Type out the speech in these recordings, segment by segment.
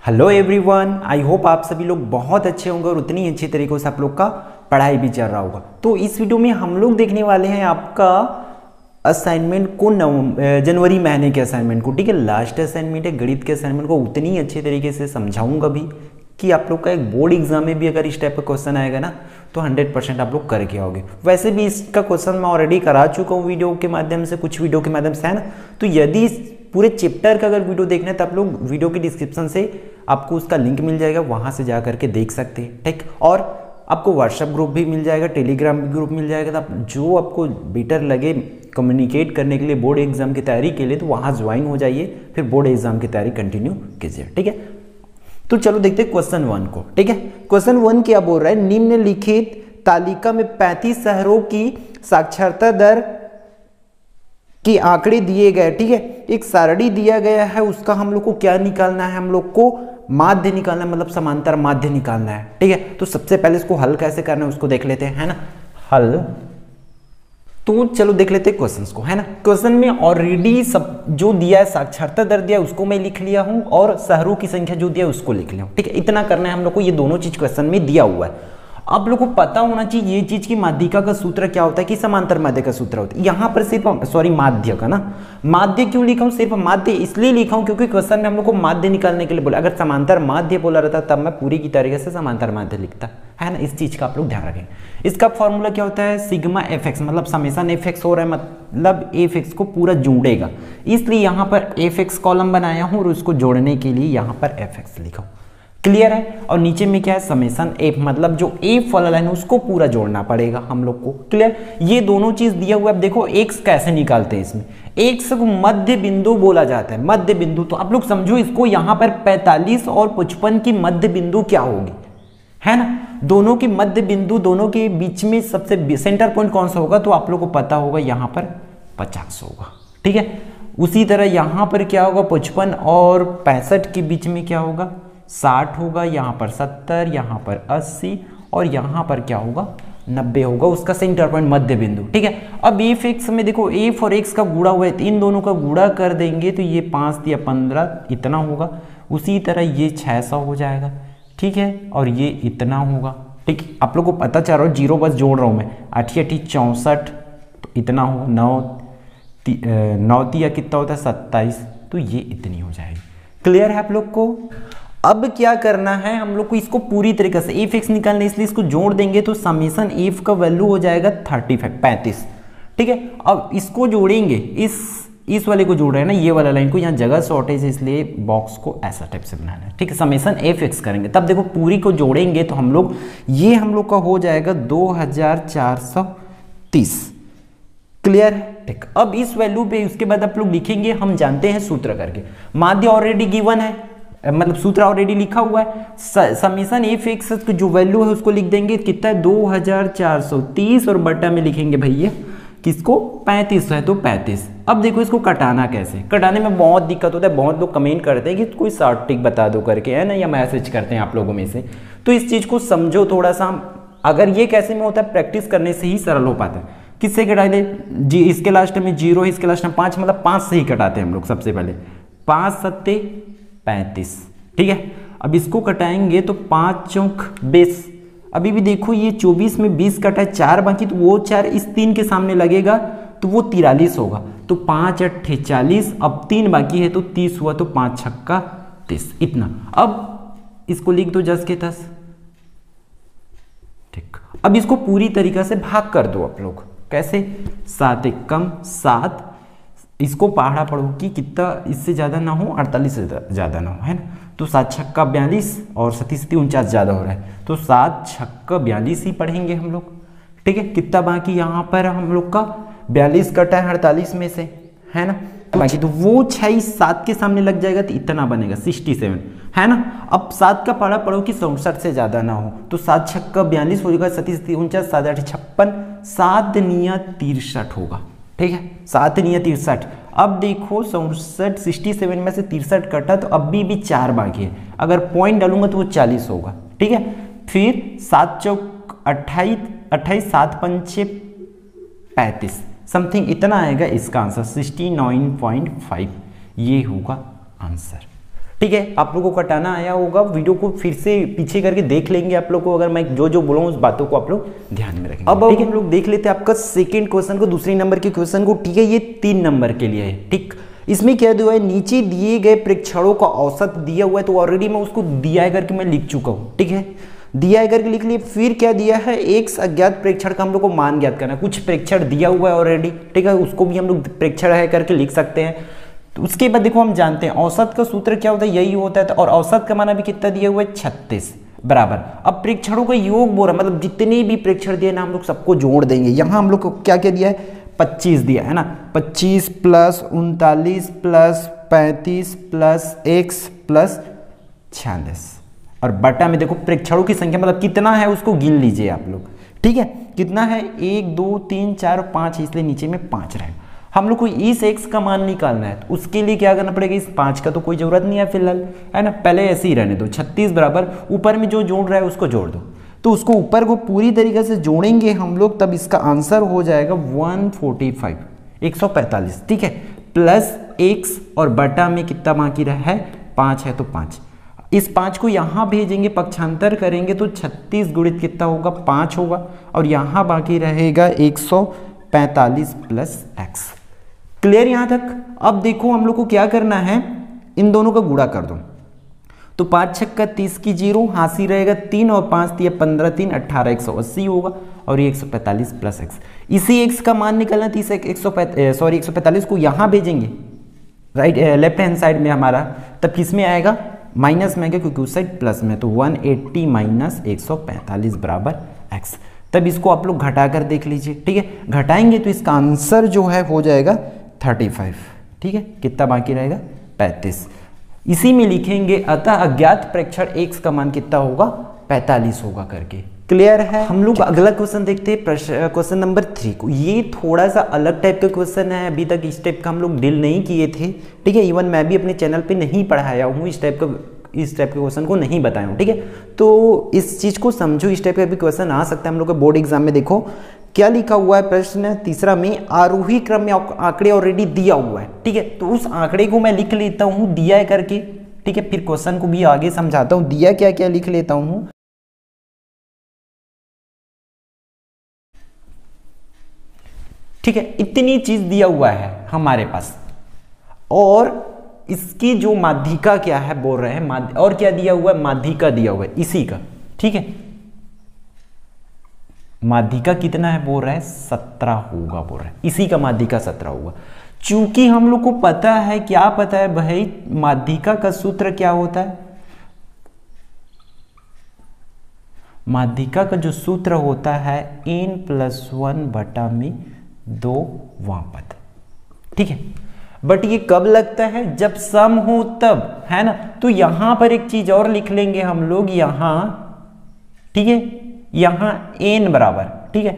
Hello everyone, I hope आप सभी लोग बहुत अच्छे होंगे और उतनी अच्छी तरीके से आप लोग का पढ़ाई भी चल रहा होगा। तो इस वीडियो में हम लोग देखने वाले हैं आपका असाइनमेंट को जनवरी महीने के असाइनमेंट को। ठीक है, लास्ट असाइनमेंट है गणित के असाइनमेंट को उतनी अच्छे तरीके से समझाऊंगा भी कि आप लोग का एक बोर्ड एग्जाम में भी अगर इस टाइप का क्वेश्चन आएगा ना तो 100% आप लोग करके आओगे। वैसे भी इसका क्वेश्चन मैं ऑलरेडी करा चुका हूँ वीडियो के माध्यम से, कुछ वीडियो के माध्यम से, है ना। तो यदि पूरे चैप्टर का अगर वीडियो देखना है तो आप लोग वीडियो की डिस्क्रिप्शन से आपको उसका लिंक मिल जाएगा, वहाँ से जा करके देख सकते हैं। ठीक, और आपको व्हाट्सएप ग्रुप भी मिल जाएगा, टेलीग्राम ग्रुप मिल जाएगा। तो आप जो आपको बेटर लगे कम्युनिकेट करने के लिए बोर्ड एग्जाम की तैयारी के लिए, तो वहाँ ज्वाइन हो जाइए, फिर बोर्ड एग्जाम की तैयारी कंटिन्यू कीजिए। ठीक है, तो चलो देखते हैं क्वेश्चन 1 को। ठीक है, क्वेश्चन 1 क्या बोल रहा है, निम्नलिखित तालिका में 35 शहरों की साक्षरता दर के आंकड़े दिए गए। ठीक है, एक सारणी दिया गया है, उसका हम लोग को क्या निकालना है, हम लोग को माध्य निकालना है, मतलब समांतर माध्य निकालना है। ठीक है, तो सबसे पहले इसको हल कैसे करना है उसको देख लेते हैं, है ना। हल तो चलो देख लेते हैं क्वेश्चंस को, है ना। क्वेश्चन में ऑलरेडी सब जो दिया है, साक्षरता दर दिया है उसको मैं लिख लिया हूं, और शहरों की संख्या जो दिया है उसको लिख लिया हूं। ठीक है, इतना करना है हम लोग को, ये दोनों चीज क्वेश्चन में दिया हुआ है। आप लोग को पता होना चाहिए ये चीज की माध्यिका का सूत्र क्या होता है, कि समांतर माध्य का सूत्र होता है। यहाँ पर सिर्फ माध्य का ना, माध्य क्यों लिखा हूँ, सिर्फ माध्य इसलिए लिखा हूँ क्योंकि क्वेश्चन में हम लोग को माध्य निकालने के लिए बोला। अगर समांतर माध्य बोला रहता तब मैं पूरी की तरीके से समांतर माध्य लिखता, है ना। इस चीज का आप लोग ध्यान रखें। इसका फॉर्मूला क्या होता है, सिग्मा एफ एक्स, मतलब समेसन एफ एक्स हो रहा है, मतलब एफ एक्स को पूरा जोड़ेगा, इसलिए यहाँ पर एफ एक्स कॉलम बनाया हूँ और उसको जोड़ने के लिए यहाँ पर एफ एक्स लिखा हूँ। क्लियर है। और नीचे में क्या है, समेसन एफ, मतलब जो एफ वाला लाइन है उसको पूरा जोड़ना पड़ेगा हम लोग को। क्लियर, ये दोनों चीज दिया हुआ है। अब देखो एक्स कैसे निकालते हैं, इसमें एक्स को मध्य बिंदु बोला जाता है, मध्य बिंदु। तो आप लोग समझो इसको, यहाँ पर 45 और 55 की मध्य बिंदु क्या होगी, है ना। दोनों की मध्य बिंदु, दोनों के बीच में सबसे सेंटर पॉइंट कौन सा होगा, तो आप लोग को पता होगा यहाँ पर 50 होगा। ठीक है, उसी तरह यहाँ पर क्या होगा, 55 और 65 के बीच में क्या होगा, 60 होगा, यहाँ पर 70, यहाँ पर 80 और यहाँ पर क्या होगा, 90 होगा, उसका सेंटर पॉइंट मध्य बिंदु। ठीक है, अब एफ एक्स में देखो एफ और एक्स का गुणा हुआ है, इन दोनों का गुणा कर देंगे तो ये 5 या 15 इतना होगा। उसी तरह ये 600 हो जाएगा। ठीक है, और ये इतना होगा। ठीक, आप लोग को पता चल रहा है, जीरो बस जोड़ रहा हूँ मैं, 8 8 64 तो इतना होगा, 9 या कितना होता है 27, तो ये इतनी हो जाएगी। क्लियर है आप लोग को। अब क्या करना है हम लोग को, इसको पूरी तरीके से एफ एक्स निकालना, इसलिए इसको जोड़ देंगे तो समेसन एफ का वैल्यू हो जाएगा 35। ठीक है, अब इसको जोड़ेंगे, इस वाले को जोड़ रहे हैं ना, ये वाला लाइन को, यहाँ जगह शॉर्टेज है इसलिए बॉक्स को ऐसा टाइप से बनाना है। ठीक है, समेसन एफ एक्स करेंगे, तब देखो पूरी को जोड़ेंगे तो हम लोग ये हम लोग का हो जाएगा 2430। क्लियर है। ठीक, अब इस वैल्यू पे उसके बाद आप लोग लिखेंगे, हम जानते हैं सूत्र करके, माध्य ऑलरेडी गिवन है, मतलब सूत्र ऑलरेडी लिखा हुआ है। समेसन एफ एक्स जो वैल्यू है उसको लिख देंगे, कितना है 2430, और बटा में लिखेंगे भैया किसको, 35 है तो 35। अब देखो इसको कटाना कैसे, कटाने में बहुत दिक्कत होता है, बहुत लोग कमेंट करते हैं कि कोई शॉर्ट ट्रिक बता दो करके, है ना, या मैसेज करते हैं आप लोगों में से। तो इस चीज को समझो थोड़ा सा, अगर ये कैसे में होता है, प्रैक्टिस करने से ही सरल हो पाता है। किससे कटाए, जी इसके लास्ट में 0, इसके लास्ट में 5, मतलब 5 से ही कटाते हैं हम लोग सबसे पहले। 5 7 35। ठीक है, अब इसको कटाएंगे तो 5 चौक 20। अभी भी देखो ये 24 में 20 कटा है, 4 बाकी, तो वो 4 इस 3 के सामने लगेगा तो वो 43 होगा। तो 5 8 40, अब 3 बाकी है तो 30 हुआ, तो 5 छक्का 30, इतना। अब इसको लिख दो 10 के 10। ठीक, अब इसको पूरी तरीके से भाग कर दो आप लोग, कैसे, 7 1 कम 7, इसको पहाड़ा पढ़ो कि कितना इससे ज्यादा ना हो, 48 से ज्यादा ना हो, है ना। तो 7 छक्का 42 और 37 49 ज्यादा हो रहा है, तो 7 छक्का 42 ही पढ़ेंगे हम लोग। ठीक है, कितना बाकी यहाँ पर हम लोग का 42 कटा है 48 में से, है ना, बाकी तो वो 6 7 के सामने लग जाएगा तो इतना बनेगा 67, है ना। अब 7 का पढ़ा पढ़ो कि 64 से ज्यादा ना हो, तो 7 छक्का 42 हो जाएगा, 37 49 7 8 56, 7 9 63 होगा। ठीक है, 7 9 63। अब देखो 67 67 में से 63 कटा, तो अभी भी 4 बाकी है, अगर पॉइंट डालूंगा तो वो 40 होगा। ठीक है, फिर 7 चौक 28 28, 7 पंचे 35, समथिंग इतना आएगा इसका आंसर, 69.5 ये होगा आंसर। ठीक है, आप लोगों को कटाना आया होगा, वीडियो को फिर से पीछे करके देख लेंगे आप लोग को, अगर मैं जो जो बोला हूँ उस बातों को आप लोग ध्यान में रखेंगे। अब हम लोग देख लेते हैं आपका सेकंड क्वेश्चन को, दूसरे नंबर के क्वेश्चन को। ठीक है, ये 3 नंबर के लिए है। ठीक, इसमें क्या दिया है, नीचे दिए गए प्रेक्षणों का औसत दिया हुआ है, तो ऑलरेडी मैं उसको दिया है करके मैं लिख चुका हूँ। ठीक है, दिया है करके लिख लिए। फिर क्या दिया है, एक अज्ञात प्रेक्षण का हम लोग को मान ज्ञात करना है। कुछ प्रेक्षण दिया हुआ है ऑलरेडी, ठीक है, उसको भी हम लोग प्रेक्षण है करके लिख सकते हैं। तो उसके बाद देखो हम जानते हैं औसत का सूत्र क्या होता है, यही होता है। और औसत का मान अभी कितना दिया हुआ है, 36 बराबर। अब प्रेक्षणों का योग बोल रहा, मतलब जितने भी प्रेक्षण दिए ना हम लोग सबको जोड़ देंगे। यहाँ हम लोग को क्या क्या दिया है, 25 दिया है ना, 25 plus 39 plus 35 plus x plus 46, और बटा में देखो प्रेक्षणों की संख्या मतलब कितना है उसको गिन लीजिए आप लोग। ठीक है, कितना है, 1 2 3 4 5, इसलिए नीचे में 5 रहेगा। हम लोग को इस x का मान निकालना है, तो उसके लिए क्या करना पड़ेगा, इस 5 का तो कोई जरूरत नहीं है फिलहाल, है ना, पहले ऐसे ही रहने दो। 36 बराबर ऊपर में जो जोड़ रहा है उसको जोड़ दो, तो उसको ऊपर को पूरी तरीके से जोड़ेंगे हम लोग, तब इसका आंसर हो जाएगा 145, 145। ठीक है, प्लस x और बटा में कितना बाकी रहा है, 5 है तो 5। इस 5 को यहाँ भेजेंगे, पक्षांतर करेंगे तो 36 गुणित कितना होगा, 5 होगा, और यहाँ बाकी रहेगा 145 प्लस x। क्लियर यहाँ तक। अब देखो हम लोग को क्या करना है, इन दोनों का गुणा कर दो, तो 5 छक्का 30 की 0, हासी रहेगा 3 और 5 दिया 15, 3 18, 180 होगा, और ये 145 प्लस x। इसी x का मान निकलना, 145 को यहाँ भेजेंगे राइट लेफ्ट हैंड साइड में हमारा, तब किस में आएगा, माइनस में आएगा, क्योंकि उस साइड प्लस में, तो 180 माइनस 145 बराबर x। तब इसको आप लोग घटा कर देख लीजिए। ठीक है, घटाएंगे तो इसका आंसर जो है हो जाएगा 35। ठीक है, कितना बाकी रहेगा, 35। इसी में लिखेंगे अतः अज्ञात प्रेक्षण x का मान कितना होगा, 45 होगा करके। क्लियर है। हम लोग अगला क्वेश्चन देखते हैं, क्वेश्चन नंबर 3 को। ये थोड़ा सा अलग टाइप का क्वेश्चन है, अभी तक इस टाइप का हम लोग डील नहीं किए थे। ठीक है, इवन मैं भी अपने चैनल पे नहीं पढ़ाया हूँ, इस टाइप के क्वेश्चन को नहीं बताया हूँ। ठीक है, तो इस चीज को समझो, इस टाइप का भी क्वेश्चन आ सकता है हम लोग के बोर्ड एग्जाम में। देखो क्या लिखा हुआ है, प्रश्न तीसरा में आरोही क्रम में आंकड़े ऑलरेडी दिया हुआ है। ठीक है, तो उस आंकड़े को मैं लिख लेता हूँ दिया है करके। ठीक है, फिर क्वेश्चन को भी आगे समझाता हूँ, दिया क्या क्या लिख लेता हूँ। ठीक है, इतनी चीज दिया हुआ है हमारे पास, और इसकी जो माध्यिका क्या है बोल रहे हैं, और क्या दिया हुआ है, माध्यिका दिया हुआ है इसी का। ठीक है, माध्यिका कितना है बोल रहा है, 17 होगा बोल रहा है, इसी का माध्यिका 17 होगा। चूंकि हम लोग को पता है, क्या पता है भाई, माध्यिका का सूत्र क्या होता है, माध्यिका का जो सूत्र होता है n+1 बटा में 2 वापद। ठीक है, बट ये कब लगता है, जब सम हो तब, है ना। तो यहां पर एक चीज और लिख लेंगे हम लोग यहां। ठीक है, यहां n बराबर, ठीक है,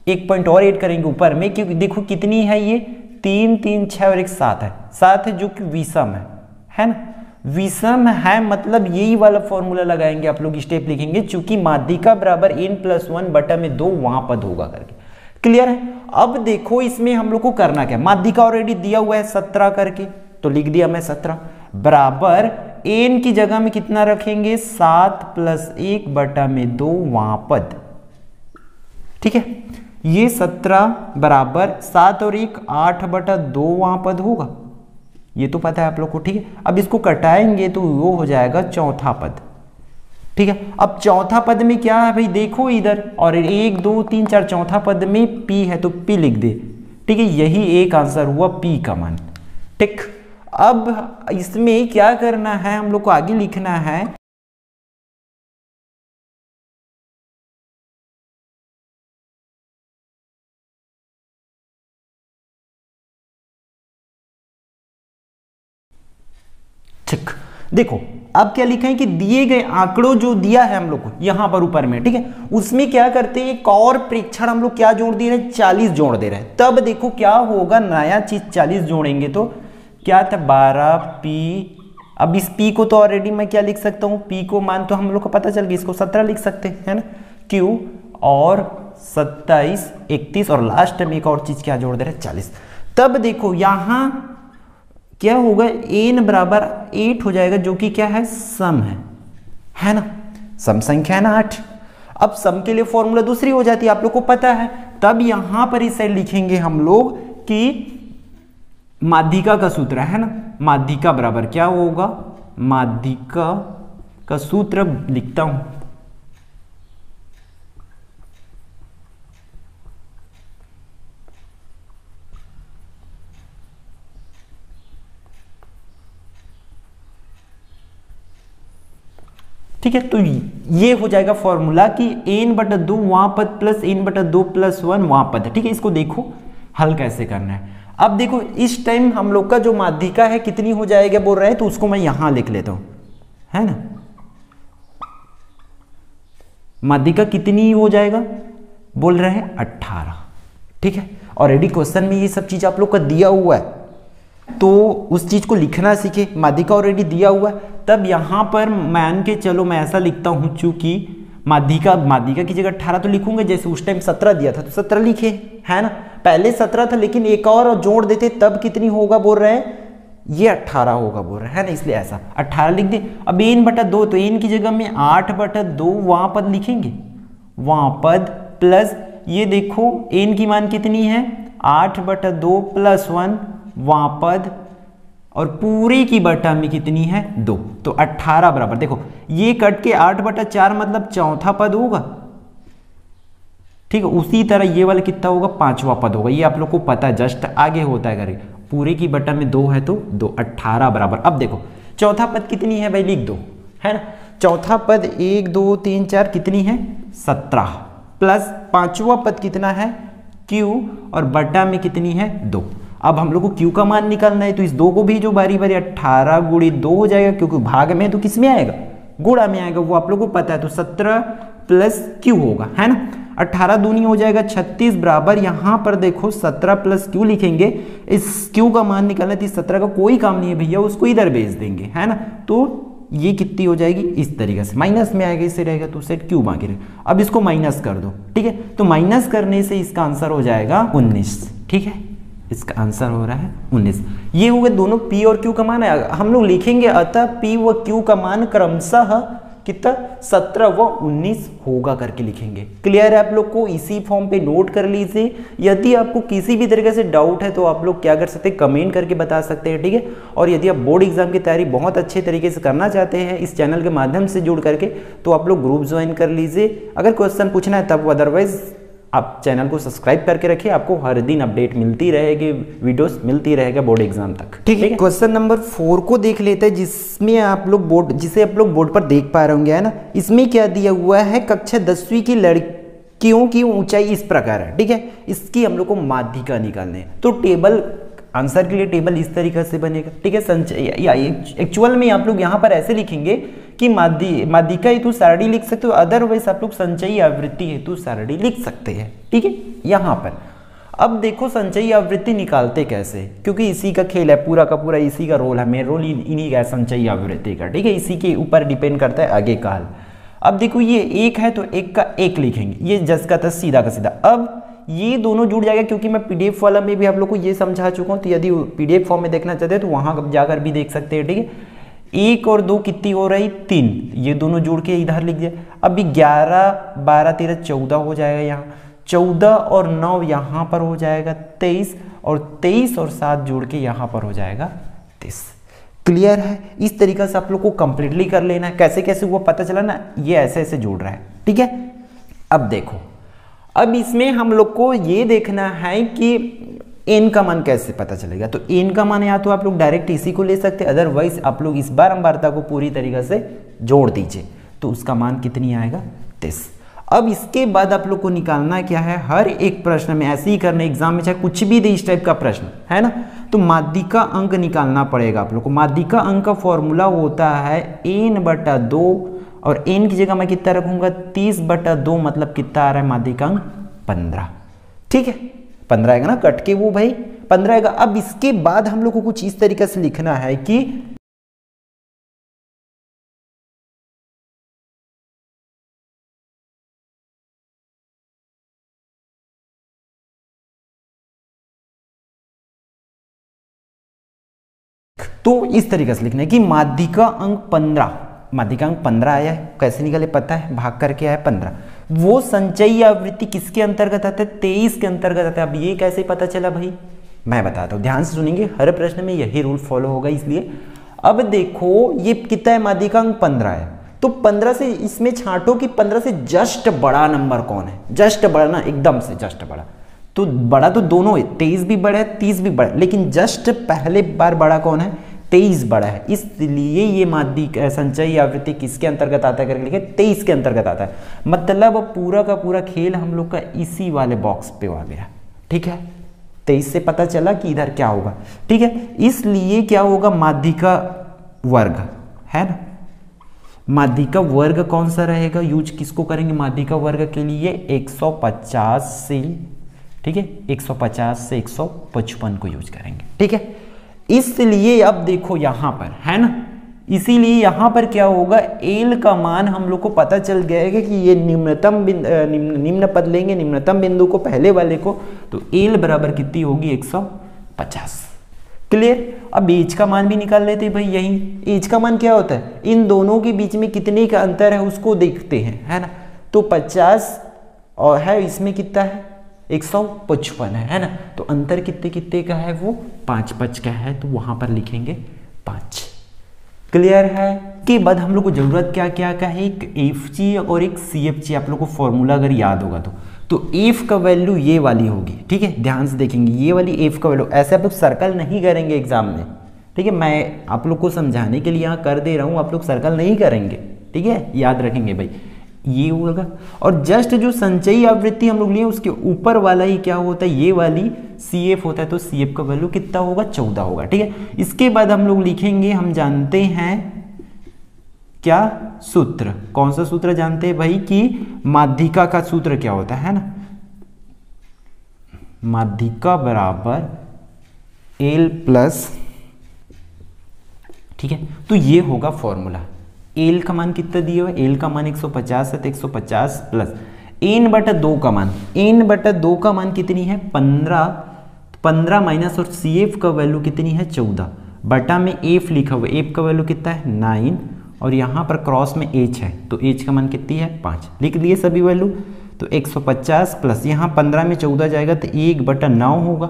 एक पॉइंट और ऐड करेंगे ऊपर में, क्योंकि देखो कितनी है ये, 3 3 6 और एक 7 है, 7 है जो कि विषम है ना। विषम है मतलब यही वाला फॉर्मूला लगाएंगे आप लोग, स्टेप लिखेंगे, चूंकि माध्यिका बराबर n+1 बटा में 2 वहां पद होगा करके। क्लियर है। अब देखो इसमें हम लोग को करना क्या, माध्यिका ऑलरेडी दिया हुआ है 17 करके, तो लिख दिया मैं 17 बराबर n की जगह में कितना रखेंगे, 7 + 1 बटा में 2 वहां पद। ठीक है, ये 17 बराबर 7 और 1 8 बटा 2 वहां पद होगा, ये तो पता है आप लोग को। ठीक है, अब इसको कटाएंगे तो वो हो जाएगा चौथा पद। ठीक है, अब चौथा पद में क्या है भाई, देखो इधर, और 1 2 3 4 चौथा पद में p है तो p लिख दे। ठीक है, यही एक आंसर हुआ p का मान। ठीक, अब इसमें क्या करना है, हम लोग को आगे लिखना है, ठीक। देखो अब क्या लिखा है कि दिए गए आंकड़ों जो दिया है हम लोग को यहां पर ऊपर में, ठीक है, उसमें क्या करते हैं, एक और प्रेक्षण हम लोग क्या जोड़ दे रहे हैं, 40 जोड़ दे रहे हैं। तब देखो क्या होगा, नया चीज 40 जोड़ेंगे तो क्या था, 12p। अब इस p को तो ऑलरेडी मैं क्या लिख सकता हूं, p को मान तो हम लोग को पता चल गया, इसको 17 लिख सकते हैं, है ना, q और 27 31 और लास्ट में एक और चीज क्या जोड़ दे रहे हैं, 40। तब देखो यहां क्या होगा, n बराबर 8 हो जाएगा, जो कि क्या है, सम है ना, सम संख्या है ना 8। अब सम के लिए फॉर्मूला दूसरी हो जाती है, आप लोग को पता है। तब यहां पर इस साइड लिखेंगे हम लोग कि माध्यिका का सूत्र है ना, माध्यिका बराबर क्या होगा, माध्यिका का सूत्र लिखता हूं, ठीक है। तो ये हो जाएगा फॉर्मूला कि n/2 वहां पद प्लस n/2 + 1 वहां पद है, ठीक है। इसको देखो हल कैसे करना है। अब देखो इस टाइम हम लोग का जो माध्यिका है कितनी हो जाएगा बोल रहे हैं, तो उसको मैं यहां लिख लेता हूं, है ना। माध्यिका कितनी हो जाएगा बोल रहे हैं 18, ठीक है। ऑलरेडी क्वेश्चन में ये सब चीज आप लोग का दिया हुआ है, तो उस चीज को लिखना सीखे। माध्यिका ऑलरेडी दिया हुआ है, तब यहां पर मान के चलो मैं ऐसा लिखता हूं, चूंकि माध्यिका की जगह 18 तो लिखूंगा, जैसे उस टाइम 17 दिया था तो 17 लिखे, है ना। पहले 17 था लेकिन एक और जोड़ देते तब कितनी होगा बोल रहे हैं, ये 18 होगा बोल रहे हैं, है ना, इसलिए ऐसा 18 लिख दे। अब n/2, तो n की जगह में 8/2 वहां पद लिखेंगे, वहां पद प्लस ये देखो n की मान कितनी है 8/2 + 1 वहां पद, और पूरी की बटा में कितनी है 2, तो 18 बराबर देखो ये कट के 8/4 मतलब चौथा पद होगा, ठीक है। उसी तरह ये वाला कितना होगा, पांचवा पद होगा, ये आप लोग को पता है, जस्ट आगे होता है करके। पूरे की बटा में 2 है तो 2, 18 बराबर। अब देखो चौथा पद कितनी है भाई, लिख दो, है ना। चौथा पद 1 2 3 4 कितनी है 17, प्लस पांचवा पद कितना है q, और बटा में कितनी है 2। अब हम लोग को q का मान निकालना है, तो इस 2 को भी जो बारी बारी 18 × 2 हो जाएगा, क्योंकि भाग में तो किस में आएगा, गुणा में आएगा, वो आप लोग को पता है। तो 17 + q होगा, है ना। 18 दूनी हो जाएगा 36 बराबर, यहां पर देखो 17 + q लिखेंगे, इस q का मान निकालना है, 17 का कोई काम नहीं है भैया, उसको इधर भेज देंगे, है ना। तो ये कितनी हो जाएगी, इस तरीके से माइनस में आएगा, इससे रहेगा तो सेट क्यू बाकी रहेगा। अब इसको माइनस कर दो, ठीक है। तो माइनस करने से इसका आंसर हो जाएगा 19, ठीक है। इसका आंसर हो रहा है 19। ये हो गए दोनों p और q का मान है, हम लोग लिखेंगे अतः p व q का मान क्रमशः कितना 17 व 19 होगा करके लिखेंगे। क्लियर है आप लोग को, इसी फॉर्म पे नोट कर लीजिए। यदि आपको किसी भी तरीके से डाउट है तो आप लोग क्या कर सकते हैं, कमेंट करके बता सकते हैं, ठीक है। और यदि आप बोर्ड एग्जाम की तैयारी बहुत अच्छे तरीके से करना चाहते हैं इस चैनल के माध्यम से जुड़ करके, तो आप लोग ग्रुप ज्वाइन कर लीजिए। अगर क्वेश्चन पूछना है तब, अदरवाइज आप चैनल को सब्सक्राइब करके रखिए, आपको हर दिन अपडेट मिलती रहेगी, वीडियोस मिलती रहेगा बोर्ड एग्जाम तक, ठीक है। क्वेश्चन नंबर 4 को देख लेते हैं, जिसमें आप लोग जिसे आप लोग बोर्ड पर देख पा रहे होंगे, है ना। इसमें क्या दिया हुआ है, कक्षा 10वीं की लड़कियों की ऊंचाई इस प्रकार है, ठीक है। इसकी हम लोग को माध्यिका निकालने है, तो टेबल आंसर के लिए टेबल इस तरीके से बनेगा, ठीक है। संचय एक्चुअल में आप लोग यहाँ पर ऐसे लिखेंगे कि माध्यिका हेतु सारणी लिख सकते हो, अदरवाइज आप लोग संचयी आवृत्ति हेतु सारणी लिख सकते हैं, ठीक है। यहाँ पर अब देखो संचयी आवृत्ति निकालते कैसे, क्योंकि इसी का खेल है, पूरा का पूरा इसी का रोल है, मेन रोल इन्हीं का है संचयी आवृत्ति का, ठीक है। इसी के ऊपर डिपेंड करता है आगे का हल। अब देखो ये 1 है तो 1 का 1 लिखेंगे, ये जस का तस सीधा का सीधा। अब ये दोनों जुड़ जाएगा, क्योंकि मैं पीडीएफ वाला में भी आप लोग को ये समझा चुका हूँ, तो यदि पीडीएफ फॉर्म में देखना चाहते हैं तो वहां जाकर भी देख सकते हैं, ठीक है। 1 और 2 कितनी हो रही 3, ये दोनों जोड़ के इधर लिख दिया। अभी 11 12 13 14 हो जाएगा, यहाँ 14 और 9 यहाँ पर हो जाएगा 23, और 23 और 7 जोड़ के यहाँ पर हो जाएगा 30। क्लियर है, इस तरीके से आप लोग को कंप्लीटली कर लेना है। कैसे कैसे हुआ पता चला ना, ये ऐसे ऐसे जोड़ रहा है, ठीक है। अब देखो, अब इसमें हम लोग को ये देखना है कि n का मान कैसे पता चलेगा। तो n का मान या तो आप लोग डायरेक्ट इसी को ले सकते हैं, अदरवाइज आप लोग इस बारंबारता को पूरी तरीके से जोड़ दीजिए, तो उसका मान कितनी आएगा 30। अब इसके बाद आप लोग को निकालना क्या है, हर एक प्रश्न में ऐसे ही करना, एग्जाम में चाहे कुछ भी दे इस टाइप का प्रश्न, है ना, तो माध्यिका अंक निकालना पड़ेगा आप लोग को। माध्यिका अंक का फॉर्मूला होता है n/2, और n की जगह मैं कितना रखूंगा 30/2, मतलब कितना आ रहा है माध्यिका अंक 15, ठीक है। 15 आएगा ना, कट के वो भाई 15 आएगा। अब इसके बाद हम लोग को कुछ इस तरीके से लिखना है कि तो इस तरीके से लिखना है कि माध्यिका अंक 15, माध्यिका अंक 15 आया है, कैसे निकले पता है, भाग करके आया 15, वो संचयी आवृत्ति किसके अंतर्गत आता है, 23 के अंतर्गत आता है। अब ये कैसे पता चला भाई, मैं बताता हूँ, ध्यान से सुनेंगे, हर प्रश्न में यही रूल फॉलो होगा। इसलिए अब देखो ये कितना है, माध्यिका अंक 15 है, तो 15 से इसमें छांटो कि 15 से जस्ट बड़ा नंबर कौन है, जस्ट बड़ा ना, एकदम से जस्ट बड़ा, तो बड़ा तो दोनों है, 23 भी बड़ा है 30 भी बड़ा है, लेकिन जस्ट पहले बार बड़ा कौन है, 23 बड़ा है, इसलिए ये माध्यिका संचयी आवृत्ति किसके अंतर्गत आता है करके लिखे, 23 के अंतर्गत आता है। मतलब पूरा का पूरा खेल हम लोग का इसी वाले बॉक्स पे आ गया, ठीक है, 23 से पता चला कि इधर क्या होगा, ठीक है। इसलिए क्या होगा, माध्यिका वर्ग है ना, माध्यिका वर्ग कौन सा रहेगा, यूज किसको करेंगे माध्यिका वर्ग के लिए, 150 से, ठीक है, 150 से 155 को यूज करेंगे, ठीक है। इसलिए अब देखो यहां पर है ना, इसीलिए यहां पर क्या होगा, एल का मान हम लोग को पता चल गया है कि ये निम्नतम निम्न पद लेंगे, निम्नतम बिंदु को पहले वाले को, तो एल बराबर कितनी होगी, 150। क्लियर। अब एज का मान भी निकाल लेते हैं भाई, यही एज का मान क्या होता है, इन दोनों के बीच में कितने का अंतर है उसको देखते हैं, है ना, तो 50 और है, इसमें कितना है 155 है ना, तो अंतर कितने कितने का है, वो 5 का है, तो वहां पर लिखेंगे 5। क्लियर है। के बाद हम लोग को जरूरत क्या क्या का है, एक एफ और एक सी आप लोग को फॉर्मूला अगर याद होगा तो एफ का वैल्यू ये वाली होगी, ठीक है, ध्यान से देखेंगे, ये वाली एफ का वैल्यू, ऐसे आप लोग सर्कल नहीं करेंगे एग्जाम में, ठीक है, मैं आप लोग को समझाने के लिए यहाँ कर दे रहा हूँ, आप लोग सर्कल नहीं करेंगे, ठीक है, याद रखेंगे भाई, ये होगा। और जस्ट जो संचयी आवृत्ति हम लोग लिए उसके ऊपर वाला ही क्या होता है, ये वाली सी एफ होता है, तो सी एफ का वैल्यू कितना होगा, 14 होगा, ठीक है। इसके बाद हम लोग लिखेंगे, हम जानते हैं क्या सूत्र, कौन सा सूत्र जानते हैं भाई, कि माध्यिका का सूत्र क्या होता है ना, माध्यिका बराबर एल प्लस, ठीक है, तो ये होगा फॉर्मूला। एल का मान कितना दिया हुआ है, एल का मान 150 है, तो 150 प्लस एन बटा 2 का मान, एन बटा 2 का मान कितनी है 15 माइनस, और सी एफ का वैल्यू कितनी है 14, बटा में एफ लिखा हुआ, एफ का वैल्यू कितना है 9, और यहाँ पर क्रॉस में एच है, तो एच का मान कितनी है 5, लिख लिए सभी वैल्यू, तो 150 प्लस यहाँ 15 में 14 जाएगा तो 1/9 होगा,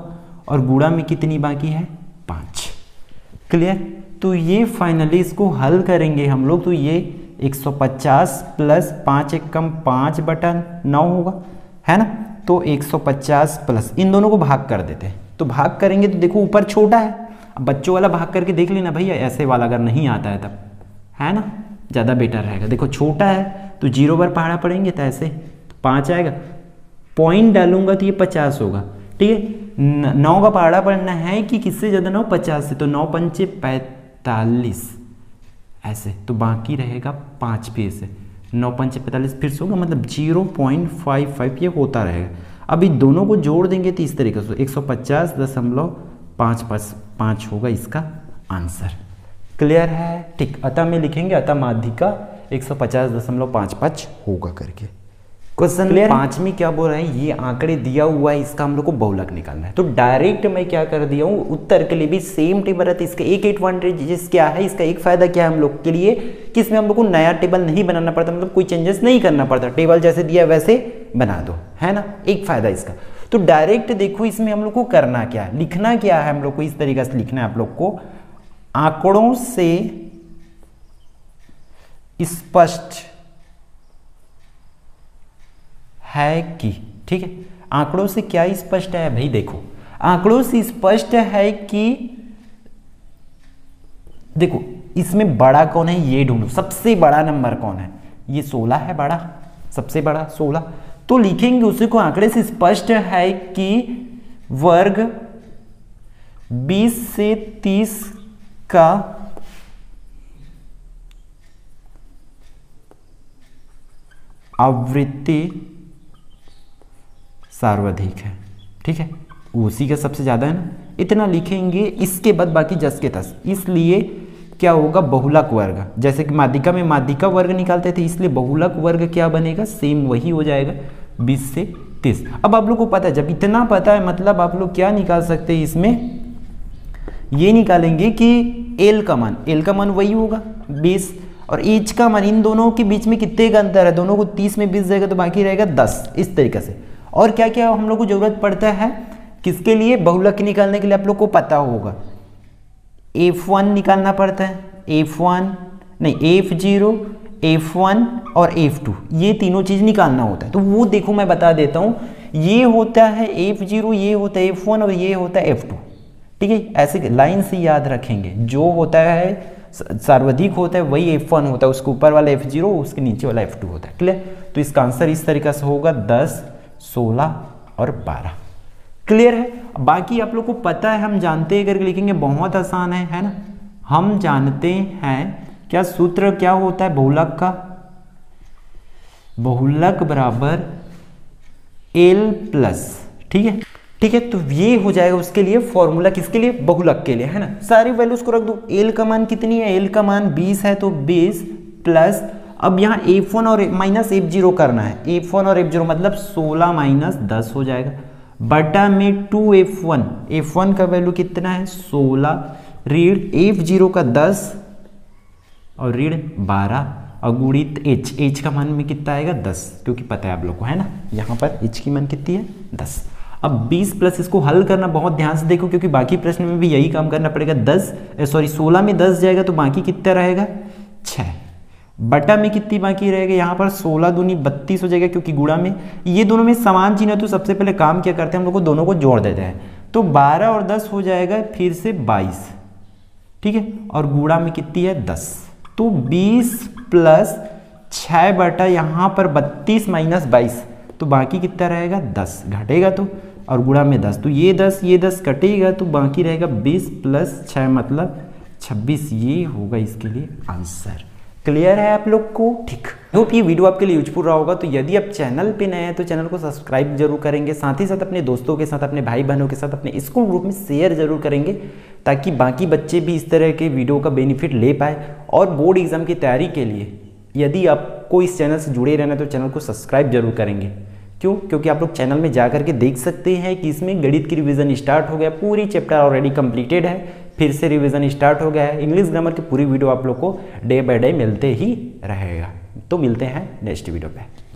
और गुणा में कितनी बाकी है 5। क्लियर। तो ये फाइनली इसको हल करेंगे हम लोग, तो ये 150 प्लस 5 एक कम 5/9 होगा, है ना, तो 150 प्लस इन दोनों को भाग कर देते हैं, तो भाग करेंगे तो देखो ऊपर छोटा है, अब बच्चों वाला भाग करके देख लेना भैया, ऐसे वाला अगर नहीं आता है तब, है ना, ज़्यादा बेटर रहेगा। देखो छोटा है तो 0 बार पहाड़ा पड़ेंगे तो ऐसे 5 आएगा, पॉइंट डालूंगा तो ये 50 होगा, ठीक है। 9 का पहाड़ा पड़ना है कि किससे ज़्यादा, 9 50 से, तो 9 पंचे 45 ऐसे, तो बाकी रहेगा 5 फिर से, 9 पंचे 45 फिर से होगा, मतलब 0.55 ये होता रहेगा। अब इन दोनों को जोड़ देंगे तो इस तरीके से 150.55 होगा इसका आंसर। क्लियर है, ठीक। अतः में लिखेंगे, अतः माध्यिका 150.55 होगा करके। क्वेश्चन 5 में क्या बोल रहे हैं, ये आंकड़े दिया हुआ है, इसका हम लोग को बहुलक निकालना है, तो डायरेक्ट मैं क्या कर दिया हूँ, उत्तर के लिए भी सेम टेबल रहता है। इसका एक एडवांटेज क्या है, इसका एक फायदा क्या है हम लोग के लिए, कि इसमें हम लोग को नया टेबल नहीं बनाना पड़ता, मतलब कोई चेंजेस नहीं करना पड़ता, टेबल जैसे दिया वैसे बना दो, है ना, एक फायदा इसका। तो डायरेक्ट देखो इसमें हम लोग को करना क्या है, लिखना क्या है, हम लोग को इस तरीके से लिखना है आप लोग को, आंकड़ों से स्पष्ट है कि, ठीक है, आंकड़ों से क्या स्पष्ट है भाई, देखो आंकड़ों से स्पष्ट है कि, देखो इसमें बड़ा कौन है ये ढूंढो, सबसे बड़ा नंबर कौन है, ये 16 है बड़ा, सबसे बड़ा 16, तो लिखेंगे उसी को, आंकड़े से स्पष्ट है कि वर्ग 20 से 30 का आवृत्ति सार्वधिक है, ठीक है, उसी का सबसे ज्यादा है ना, इतना लिखेंगे। इसके बाद बाकी जस के तस, इसलिए क्या होगा, बहुलक वर्ग, जैसे कि माध्यिका में माध्यिका वर्ग निकालते थे, इसलिए बहुलक वर्ग क्या बनेगा, सेम वही हो जाएगा 20 से 30। अब आप लोग को पता है, जब इतना पता है मतलब आप लोग क्या निकाल सकते हैं इसमें, ये निकालेंगे कि एल का मान वही होगा 20 और एच का मान, इन दोनों के बीच में कितने का अंतर है, दोनों को 30 में 20 जाएगा तो बाकी रहेगा 10, इस तरीके से। और क्या क्या हम लोग को जरूरत पड़ता है किसके लिए, बहुलक निकालने के लिए आप लोग को पता होगा F1 निकालना पड़ता है, F1 नहीं F0 F1 और F2, ये तीनों चीज निकालना होता है। तो वो देखो मैं बता देता हूँ, ये होता है F0, ये होता है F1 और ये होता है F2, ठीक है। ऐसे लाइन से याद रखेंगे, जो होता है सर्वाधिक होता है वही F1 होता है, उसके ऊपर वाला F0 उसके नीचे वाला F2 होता है, क्लियर। तो इसका आंसर इस तरीके से होगा 10, 16 और 12, क्लियर है। बाकी आप लोग को पता है, हम जानते हैं, करके लिखेंगे बहुत आसान है ना। हम जानते हैं क्या सूत्र क्या होता है बहुलक का, बहुलक बराबर L प्लस, ठीक है ठीक है। तो ये हो जाएगा उसके लिए फॉर्मूला, किसके लिए, बहुलक के लिए, है ना। सारी वैल्यूज को रख दो, L का मान कितनी है, L का मान 20 है तो 20 प्लस, अब यहाँ F1 और माइनस F0 करना है, F1 और F0 मतलब 16 माइनस 10 हो जाएगा, बटा में 2F1, F1 का वैल्यू कितना है 16, ऋण F0 का 10 और ऋण 12 और गुणित H का मान में कितना आएगा 10, क्योंकि पता है आप लोग को, है ना। यहाँ पर H की मान कितनी है 10। अब 20 प्लस इसको हल करना बहुत ध्यान से देखो, क्योंकि बाकी प्रश्न में भी यही काम करना पड़ेगा। 16 में 10 जाएगा तो बाकी कितना रहेगा 6, बटा में कितनी बाकी रहेगा, यहाँ पर 16 दूनी 32 हो जाएगा, क्योंकि गुणा में ये दोनों में समान चिन्ह है। तो सबसे पहले काम क्या करते हैं, हम लोग को दोनों को जोड़ देते हैं, तो 12 और 10 हो जाएगा फिर से 22, ठीक है, और गुणा में कितनी है 10, तो 20 प्लस 6 बटा यहाँ पर 32 माइनस 22, तो बाकी कितना रहेगा 10, घटेगा तो, और गुणा में 10, तो ये 10 कटेगा तो बाकी रहेगा 20 प्लस 6 मतलब 26, ये होगा इसके लिए आंसर। क्लियर है आप लोग को, ठीक। होप ये वीडियो आपके लिए यूजफुल रहा होगा। तो यदि आप चैनल पे नए हैं तो चैनल को सब्सक्राइब जरूर करेंगे, साथ ही साथ अपने दोस्तों के साथ, अपने भाई बहनों के साथ, अपने स्कूल ग्रुप में शेयर जरूर करेंगे, ताकि बाकी बच्चे भी इस तरह के वीडियो का बेनिफिट ले पाए। और बोर्ड एग्जाम की तैयारी के लिए यदि आपको इस चैनल से जुड़े रहना है तो चैनल को सब्सक्राइब जरूर करेंगे। क्यों, क्योंकि आप लोग चैनल में जा करके देख सकते हैं कि इसमें गणित की रिवीजन स्टार्ट हो गया, पूरी चैप्टर ऑलरेडी कंप्लीटेड है, फिर से रिवीजन स्टार्ट हो गया है। इंग्लिश ग्रामर की पूरी वीडियो आप लोग को डे बाय डे मिलते ही रहेगा। तो मिलते हैं नेक्स्ट वीडियो पे।